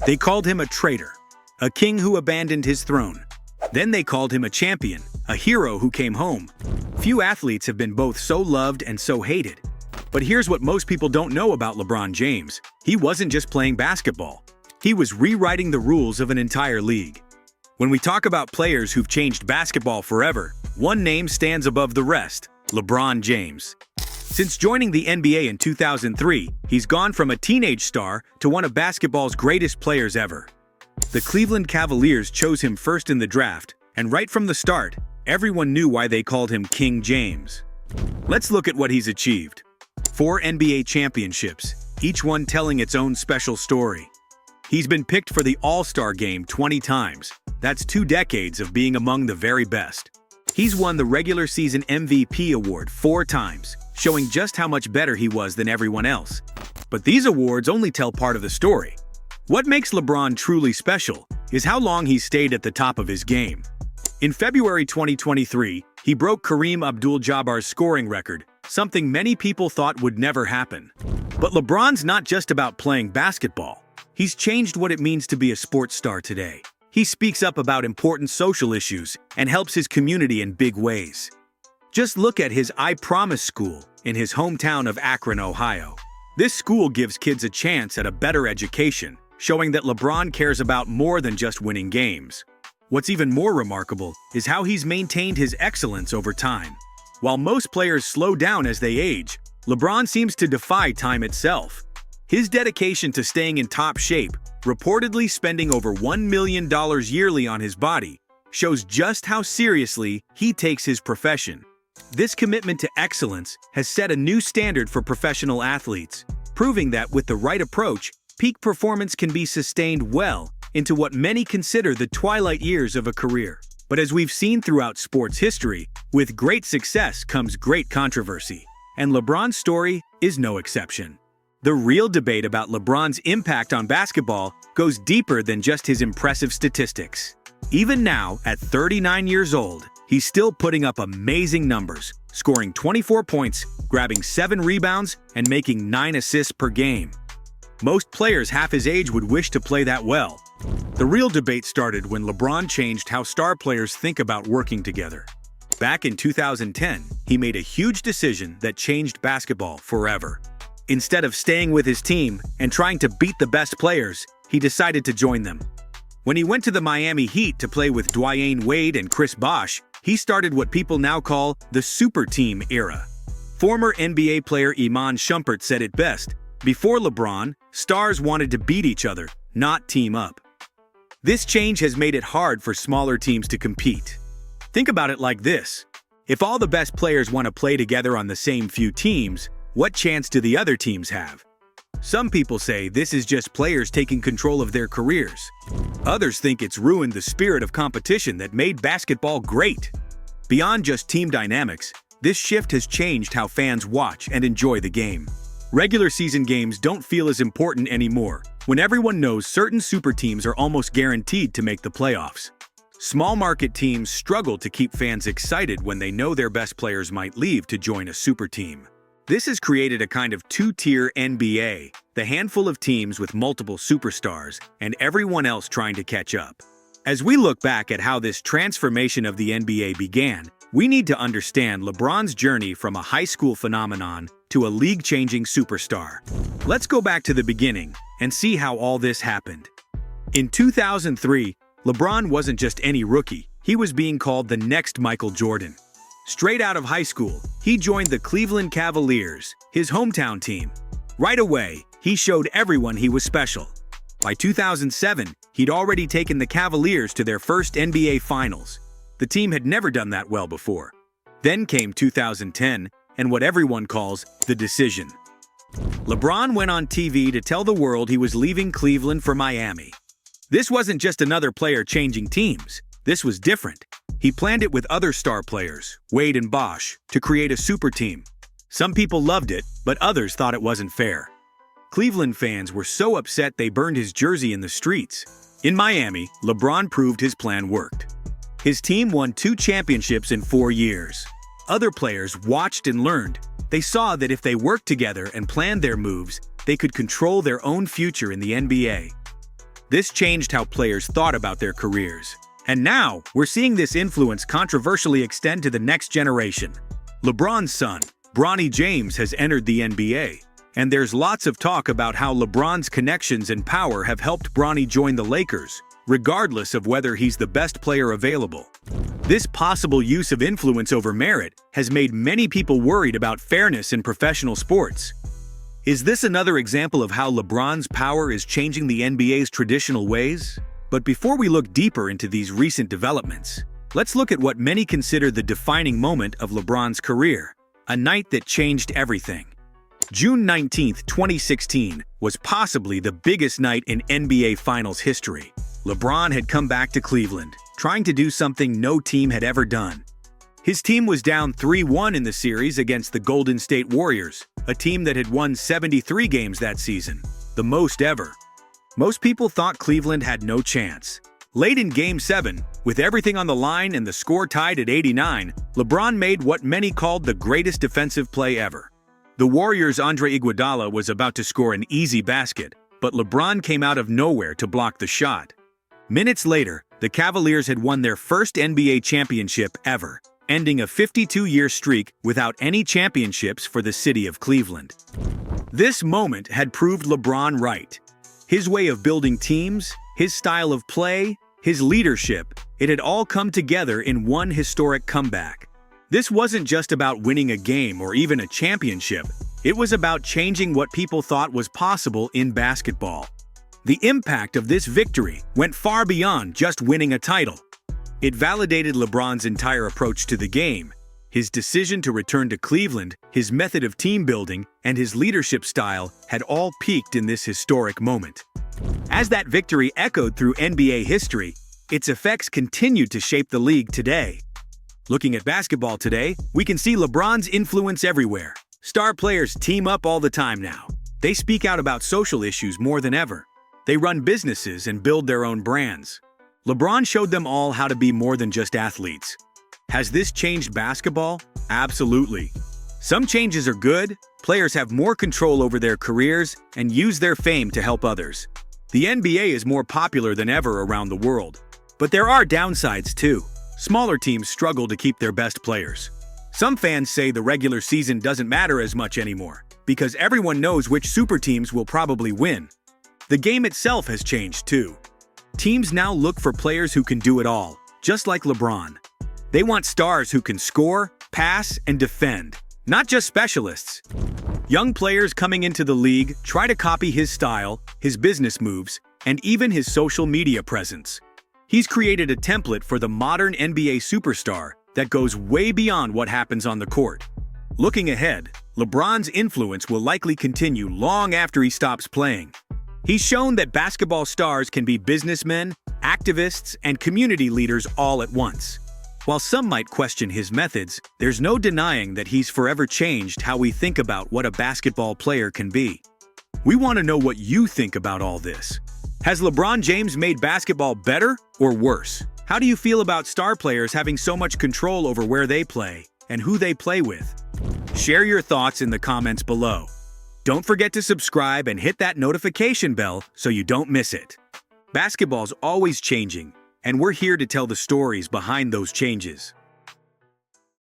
They called him a traitor, a king who abandoned his throne. Then they called him a champion, a hero who came home. Few athletes have been both so loved and so hated. But here's what most people don't know about LeBron James. He wasn't just playing basketball. He was rewriting the rules of an entire league. When we talk about players who've changed basketball forever, one name stands above the rest: LeBron James. Since joining the NBA in 2003, he's gone from a teenage star to one of basketball's greatest players ever. The Cleveland Cavaliers chose him first in the draft, and right from the start, everyone knew why they called him King James. Let's look at what he's achieved. 4 NBA championships, each one telling its own special story. He's been picked for the All-Star game 20 times. That's 2 decades of being among the very best. He's won the regular season MVP award 4 times, showing just how much better he was than everyone else. But these awards only tell part of the story. What makes LeBron truly special is how long he's stayed at the top of his game. In February 2023, he broke Kareem Abdul-Jabbar's scoring record, something many people thought would never happen. But LeBron's not just about playing basketball. He's changed what it means to be a sports star today. He speaks up about important social issues and helps his community in big ways. Just look at his I Promise school in his hometown of Akron, Ohio. This school gives kids a chance at a better education, showing that LeBron cares about more than just winning games. What's even more remarkable is how he's maintained his excellence over time. While most players slow down as they age, LeBron seems to defy time itself. His dedication to staying in top shape, reportedly spending over $1 million yearly on his body, shows just how seriously he takes his profession. This commitment to excellence has set a new standard for professional athletes, proving that with the right approach, peak performance can be sustained well into what many consider the twilight years of a career. But as we've seen throughout sports history, with great success comes great controversy, and LeBron's story is no exception. The real debate about LeBron's impact on basketball goes deeper than just his impressive statistics. Even now, at 39 years old, he's still putting up amazing numbers, scoring 24 points, grabbing 7 rebounds, and making 9 assists per game. Most players half his age would wish to play that well. The real debate started when LeBron changed how star players think about working together. Back in 2010, he made a huge decision that changed basketball forever. Instead of staying with his team and trying to beat the best players, he decided to join them. When he went to the Miami Heat to play with Dwyane Wade and Chris Bosh, he started what people now call the super team era. Former NBA player Iman Shumpert said it best: before LeBron, stars wanted to beat each other, not team up. This change has made it hard for smaller teams to compete. Think about it like this: if all the best players want to play together on the same few teams, what chance do the other teams have? Some people say this is just players taking control of their careers. Others think it's ruined the spirit of competition that made basketball great. Beyond just team dynamics, this shift has changed how fans watch and enjoy the game. Regular season games don't feel as important anymore, when everyone knows certain super teams are almost guaranteed to make the playoffs. Small market teams struggle to keep fans excited when they know their best players might leave to join a super team. This has created a kind of 2-tier NBA, the handful of teams with multiple superstars and everyone else trying to catch up. As we look back at how this transformation of the NBA began, we need to understand LeBron's journey from a high school phenomenon to a league-changing superstar. Let's go back to the beginning and see how all this happened. In 2003, LeBron wasn't just any rookie, he was being called the next Michael Jordan. Straight out of high school, he joined the Cleveland Cavaliers, his hometown team. Right away, he showed everyone he was special. By 2007, he'd already taken the Cavaliers to their first NBA Finals. The team had never done that well before. Then came 2010, and what everyone calls the decision. LeBron went on TV to tell the world he was leaving Cleveland for Miami. This wasn't just another player changing teams. This was different. He planned it with other star players, Wade and Bosh, to create a super team. Some people loved it, but others thought it wasn't fair. Cleveland fans were so upset they burned his jersey in the streets. In Miami, LeBron proved his plan worked. His team won 2 championships in 4 years. Other players watched and learned. They saw that if they worked together and planned their moves, they could control their own future in the NBA. This changed how players thought about their careers. And now, we're seeing this influence controversially extend to the next generation. LeBron's son, Bronny James, has entered the NBA. And there's lots of talk about how LeBron's connections and power have helped Bronny join the Lakers, regardless of whether he's the best player available. This possible use of influence over merit has made many people worried about fairness in professional sports. Is this another example of how LeBron's power is changing the NBA's traditional ways? But before we look deeper into these recent developments, let's look at what many consider the defining moment of LeBron's career, a night that changed everything. June 19, 2016, was possibly the biggest night in NBA Finals history. LeBron had come back to Cleveland, trying to do something no team had ever done. His team was down 3-1 in the series against the Golden State Warriors, a team that had won 73 games that season, the most ever. Most people thought Cleveland had no chance. Late in Game 7, with everything on the line and the score tied at 89, LeBron made what many called the greatest defensive play ever. The Warriors' Andre Iguodala was about to score an easy basket, but LeBron came out of nowhere to block the shot. Minutes later, the Cavaliers had won their first NBA championship ever, ending a 52-year streak without any championships for the city of Cleveland. This moment had proved LeBron right. His way of building teams, his style of play, his leadership, it had all come together in one historic comeback. This wasn't just about winning a game or even a championship. It was about changing what people thought was possible in basketball. The impact of this victory went far beyond just winning a title. It validated LeBron's entire approach to the game. His decision to return to Cleveland, his method of team building, and his leadership style had all peaked in this historic moment. As that victory echoed through NBA history, its effects continued to shape the league today. Looking at basketball today, we can see LeBron's influence everywhere. Star players team up all the time now. They speak out about social issues more than ever. They run businesses and build their own brands. LeBron showed them all how to be more than just athletes. Has this changed basketball? Absolutely. Some changes are good. Players have more control over their careers and use their fame to help others. The NBA is more popular than ever around the world. But there are downsides too. Smaller teams struggle to keep their best players. Some fans say the regular season doesn't matter as much anymore, because everyone knows which super teams will probably win. The game itself has changed too. Teams now look for players who can do it all, just like LeBron. They want stars who can score, pass, and defend, not just specialists. Young players coming into the league try to copy his style, his business moves, and even his social media presence. He's created a template for the modern NBA superstar that goes way beyond what happens on the court. Looking ahead, LeBron's influence will likely continue long after he stops playing. He's shown that basketball stars can be businessmen, activists, and community leaders all at once. While some might question his methods, there's no denying that he's forever changed how we think about what a basketball player can be. We want to know what you think about all this. Has LeBron James made basketball better or worse? How do you feel about star players having so much control over where they play and who they play with? Share your thoughts in the comments below. Don't forget to subscribe and hit that notification bell so you don't miss it. Basketball's always changing, and we're here to tell the stories behind those changes.